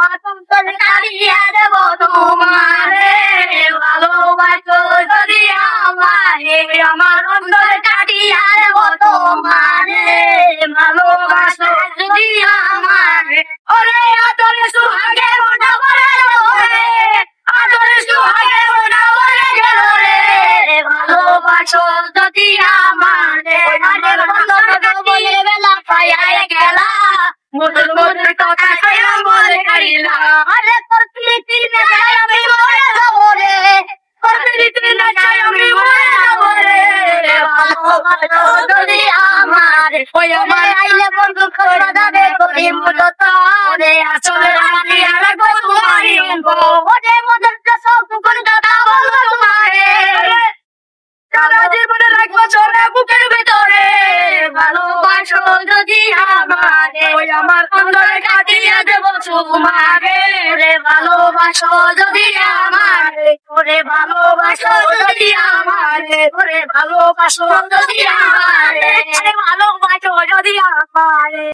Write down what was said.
অন্তর কাটিয়ে দেব তোমারে ভালোবাসো যদি আমারে আমার অন্তর কাটিয়ে দেব তোমারে ভালোবাসো যদি আমারে ওরে আদরে সুহাগে ওটা বলে ওরে আদরে সুহাগে ওটা বলে গেল রে ভালোবাসো যদি আমারে আমার অন্তর বলে বেলা পাইয়া গেলা মধুর মধুর কথা কইয়া বলে করিলা আরে প্রকৃতির নেশায় আমি মরে যাবো রে প্রকৃতির নেশায় আমি মরে যাবো রে ভালোবাসো যদি আমারে ওই আমার আইলে বন্ধু খোড়া যাবে করি মদত রে আসলে আমি আর তোমারই ওরে মধুর সব কোন কথা বলবো তোমারে সারা জীবনে রাখবো চলে বুকের ভেতরে ভালোবাসো যদি আমারে ওই আমার অন্তরে কাটিয়ে দেব তোমারে রে ভালোবাসো যদি আমারে ওরে ভালোবাসো যদি আমারে ওরে ভালোবাসো যদি আমারে ভালোবাসো যদি আমারে।